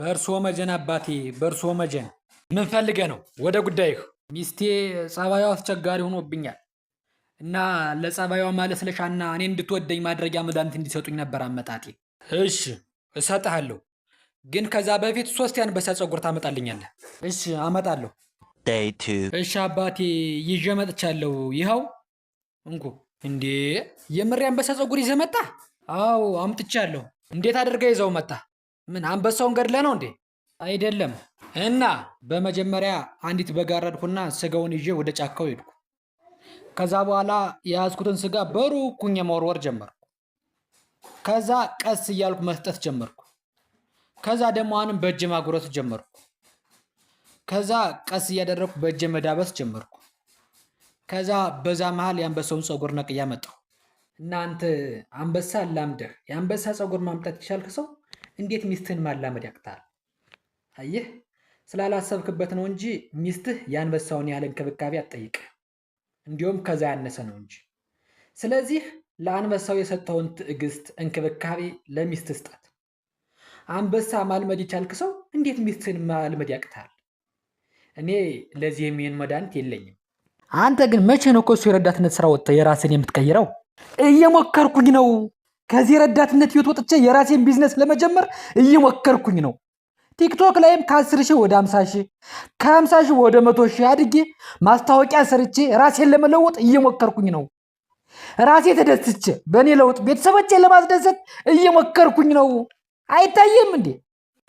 በእርሶ መጀን አባቴ በእርሶ መጀን ምን ፈልገህ ነው? ወደ ጉዳይህ። ሚስቴ ጸባዩ አስቸጋሪ ሆኖብኛል እና ለጸባዩ ማለስለሻና እኔ እንድትወደኝ ማድረጊያ መድኃኒት እንዲሰጡኝ ነበር አመጣጤ። እሺ እሰጥሃለሁ፣ ግን ከዛ በፊት 3 የአንበሳ ፀጉር ታመጣልኛለህ? እሺ አመጣለሁ። Day 2 እሺ አባቴ ይዤ መጥቻለሁ። ይኸው እንኩ። እንዴ የምር የአንበሳ ፀጉር ይዘህ መጣ? አዎ አምጥቻለሁ። እንዴት አድርገህ ይዘው መጣ? ምን አንበሳውን ገድለህ ነው እንዴ? አይደለም። እና በመጀመሪያ አንዲት በግ አረድኩና ስጋውን ይዤ ወደ ጫካው ሄድኩ። ከዛ በኋላ የያዝኩትን ስጋ በሩቅ ሆኜ መወርወር ጀመርኩ። ከዛ ቀስ እያልኩ መስጠት ጀመርኩ። ከዛ ደግሞ አሁንም በእጄ ማጉረስ ጀመርኩ። ከዛ ቀስ እያደረኩ በእጄ መዳበስ ጀመርኩ። ከዛ በዛ መሃል የአንበሳውን ፀጉር ነቅዬ አመጣሁ። እናንተ አንበሳ አላምደህ የአንበሳ ፀጉር ማምጣት ይቻልክ ሰው እንዴት ሚስትህን ማላመድ ያቅታል? አየህ ስላላሰብክበት ነው እንጂ ሚስትህ የአንበሳውን ያህል እንክብካቤ አትጠይቅ፣ እንዲሁም ከዛ ያነሰ ነው እንጂ። ስለዚህ ለአንበሳው የሰጠውን ትዕግስት፣ እንክብካቤ ለሚስትህ ስጣት። አንበሳ ማልመድ ይቻልክ ሰው እንዴት ሚስትህን ማልመድ ያቅታል? እኔ ለዚህ የሚሆን መድኃኒት የለኝም። አንተ ግን መቼ ነው ከሱ የረዳትነት ስራ ወጥተህ የራስን የምትቀይረው? እየሞከርኩኝ ነው። ከዚህ ረዳትነት ህይወት ወጥቼ የራሴን ቢዝነስ ለመጀመር እየሞከርኩኝ ነው። ቲክቶክ ላይም ከ10,000 ወደ 50,000 ከ50,000 ወደ 100,000 አድጌ ማስታወቂያ ሰርቼ ራሴን ለመለወጥ እየሞከርኩኝ ነው። ራሴ ተደስቼ በእኔ ለውጥ ቤተሰቦቼን ለማስደሰት እየሞከርኩኝ ነው። አይታየም እንዴ?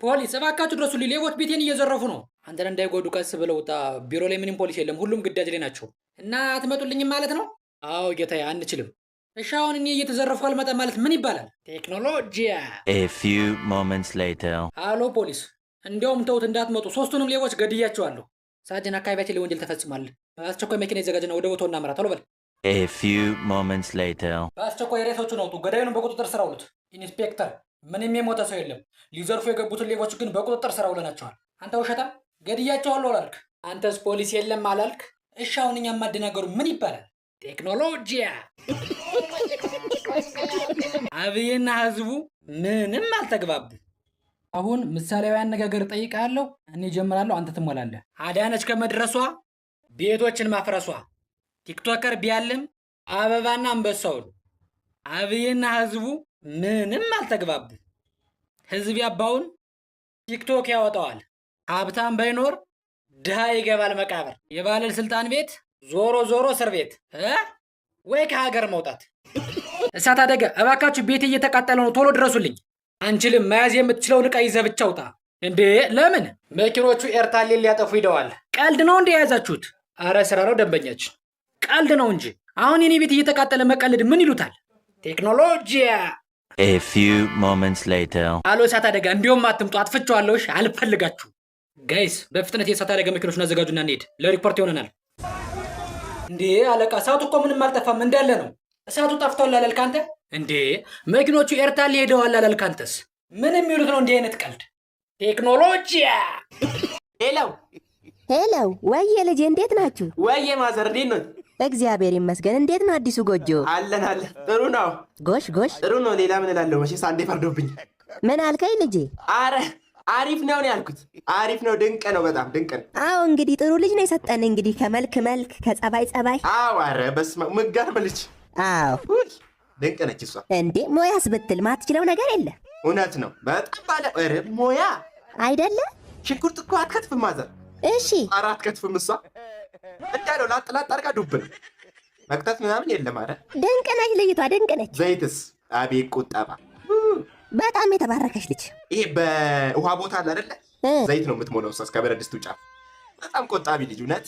ፖሊስ እባካችሁ ድረሱልኝ፣ ሌቦች ቤቴን እየዘረፉ ነው። አንተን እንዳይጎዱ ቀስ ብለው ውጣ። ቢሮ ላይ ምንም ፖሊስ የለም፣ ሁሉም ግዳጅ ላይ ናቸው። እና አትመጡልኝም ማለት ነው? አዎ ጌታዬ አንችልም። እሺ አሁን እኔ እየተዘረፍኩ አልመጣም ማለት ምን ይባላል? ቴክኖሎጂያ። A few moments later አሎ ፖሊስ፣ እንዲያውም ተውት እንዳትመጡ፣ 3ቱንም ሌቦች ገድያቸዋለሁ። ሳጅን አካባቢያችን ላይ ወንጀል ተፈጽሟል። በአስቸኳይ መኪና ይዘጋጅና ወደ ቦታው እናምራ። ቶሎ በል። A few moments later በአስቸኳይ ሬሶቹን አውጡ፣ ገዳዩን በቁጥጥር ስር አውሉት። ኢንስፔክተር ምንም የሞተ ሰው የለም። ሊዘርፉ የገቡትን ሌቦች ግን በቁጥጥር ስር አውለናቸዋል። አንተ ውሸታም ገድያቸዋለሁ አላልክ? አንተስ ፖሊስ የለም አላልክ? እሺ አሁን እኛ ማደናገሩ ምን ይባላል? ቴክኖሎጂያ። አብይና ህዝቡ ምንም አልተግባቡ። አሁን ምሳሌያዊ አነጋገር ጠይቃለሁ። እኔ ጀምራለሁ፣ አንተ ትሞላለህ። አዳነች ከመድረሷ ቤቶችን ማፍረሷ፣ ቲክቶከር ቢያልም አበባና አንበሳውን። አብይና ህዝቡ ምንም አልተግባቡ። ህዝብ ያባውን ቲክቶክ ያወጣዋል። ሀብታም ባይኖር ድሃ ይገባል መቃብር። የባለስልጣን ቤት ዞሮ ዞሮ እስር ቤት ወይ ከሀገር መውጣት። እሳት አደጋ! እባካችሁ ቤት እየተቃጠለ ነው፣ ቶሎ ድረሱልኝ። አንችልም፣ መያዝ የምትችለውን ዕቃ ይዘህ ብቻ ውጣ። እንዴ ለምን? መኪኖቹ ኤርታሌን ሊያጠፉ ሂደዋል። ቀልድ ነው እንዴ የያዛችሁት? አረ ስራ ነው ደንበኛችን። ቀልድ ነው እንጂ አሁን የኔ ቤት እየተቃጠለ መቀልድ ምን ይሉታል? ቴክኖሎጂያ። A few moments later አሎ እሳት አደጋ! እንዲሁም አትምጡ፣ አጥፍቼዋለሁ። አልፈልጋችሁ። ጋይስ በፍጥነት የእሳት አደጋ መኪኖችን አዘጋጁና እንሄድ፣ ለሪፖርት ይሆነናል። እንዴ አለቃ፣ እሳቱ እኮ ምንም አልጠፋም እንዳለ ነው። እሳቱ ጠፍቷል አላልክ አንተ? እንዴ መኪኖቹ ኤርታሌ ሄደዋል አላልክ አንተስ? ምን የሚሉት ነው እንዲህ አይነት ቀልድ? ቴክኖሎጂያ። ሄሎ ወየ ልጄ እንዴት ናችሁ? ወየ ማዘር እንዴት ነው? እግዚአብሔር ይመስገን። እንዴት ነው አዲሱ ጎጆ? አለን ጥሩ ነው። ጎሽ ጥሩ ነው። ሌላ ምን እላለሁ? መቼስ አንዴ ፈርዶብኝ። ምን አልከኝ ልጄ? አረ አሪፍ ነው ያልኩት። አሪፍ ነው፣ ድንቅ ነው፣ በጣም ድንቅ ነው። አዎ እንግዲህ ጥሩ ልጅ ነው የሰጠን። እንግዲህ ከመልክ መልክ፣ ከጸባይ ጸባይ። አዎ አረ በስመ አብ ምጋርም ልጅ። አዎ ድንቅ ነች እሷ። እንዴ ሞያስ ብትል ማትችለው ነገር የለ። እውነት ነው በጣም ባለ ሞያ አይደለ? ሽንኩርት እኮ አትከትፍም ማዘር። እሺ ኧረ አትከትፍም እሷ። እንዳለው ላጥላጥ አድርጋ ዱብ ነው። መክተፍ ምናምን የለም። አረ ድንቅ ነች ልጅቷ፣ ድንቅ ነች። ዘይትስ አቤት ቁጠባ። በጣም የተባረከች ልጅ። ይሄ በውሃ ቦታ አለ አይደለ? ዘይት ነው የምትሞላው እሷ እስከ ብረት ድስቱ ጫፍ። በጣም ቆጣቢ ልጅ እውነት።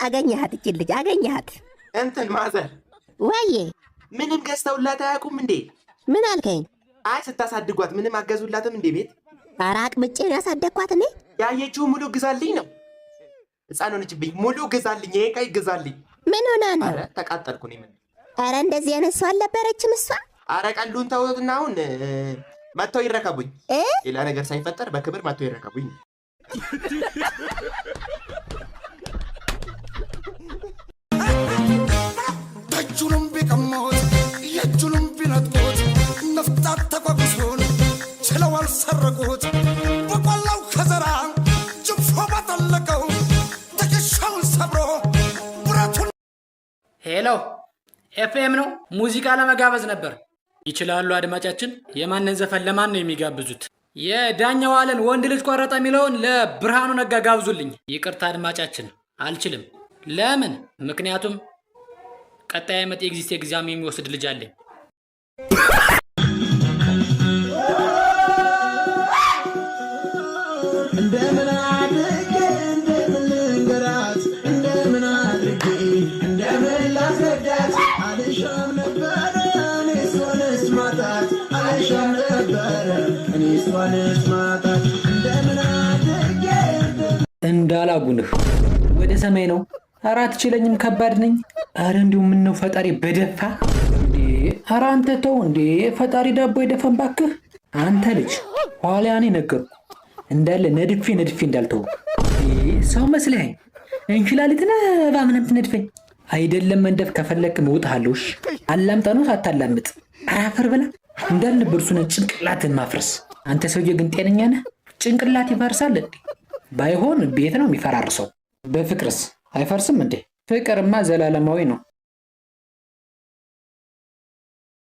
አገኘሃት እቺ ልጅ አገኘሃት። እንትን ማዘር ወዬ ምንም ገዝተውላት አያውቁም እንዴ? ምን አልከኝ? አይ ስታሳድጓት ምንም አገዙላትም እንዴ ቤት? ኧረ አቅምጬ ነው ያሳደግኳት እኔ። ያየችው ሙሉ ግዛልኝ ነው። ሕፃን ሆነችብኝ። ሙሉ ግዛልኝ፣ ይሄ ቀይ ግዛልኝ። ምን ሆና ነው? ኧረ ተቃጠልኩ እኔ። ምን ኧረ እንደዚህ አይነት ሰው አልነበረችም እሷ። ኧረ ቀሉን ተውትና አሁን መጥተው ይረከቡኝ። ሌላ ነገር ሳይፈጠር በክብር መጥተው ይረከቡኝ። ደጁንም ቢቀሞት የእጁንም ቢነጥቁት መፍታት ተጓጉዞን ችለው አልሰረቁት በቆላው ኤፍኤም ነው። ሙዚቃ ለመጋበዝ ነበር። ይችላሉ አድማጫችን። የማንን ዘፈን ለማን ነው የሚጋብዙት? የዳኛው አለን ወንድ ልጅ ቆረጠ የሚለውን ለብርሃኑ ነጋ ጋብዙልኝ። ይቅርታ አድማጫችን፣ አልችልም። ለምን? ምክንያቱም ቀጣይ ዓመት ኤግዚስት ኤግዛም የሚወስድ ልጅ አለኝ። እንደምን አድርጌ እንደምን ልንገራት እንደምን አድርጌ እንደምን ላስረዳት አልሻም ነበረ እኔ እሷንስ ማጣት አልሻም ነበረ እኔ እሷንስ ማጣት እንደምን አድርጌ እንዳላጉንህ ወደ ሰማይ ነው። ኧረ አትችለኝም፣ ከባድ ነኝ። ኧረ እንዲሁ ምነው ፈጣሪ በደፋ እንዴ! ኧረ አንተ ተው እንዴ! ፈጣሪ ዳቦ የደፋን ባክህ። አንተ ልጅ ኋላ ያኔ ነገርኩ እንዳለ ነድፌ እንዳልተው ሰው መስለኸኝ እንሽላሊትና ባምንም ትነድፈኝ አይደለም። መንደፍ ከፈለክ መውጣሃለሽ። አላምጣኖስ አታላምጥ። አራፈር ብላ እንዳልነበር እሱን ጭንቅላትን ማፍረስ። አንተ ሰውዬ ግን ጤነኛ ነህ? ጭንቅላት ይፈርሳል እንዴ? ባይሆን ቤት ነው የሚፈራርሰው። በፍቅርስ አይፈርስም እንዴ? ፍቅርማ ዘላለማዊ ነው።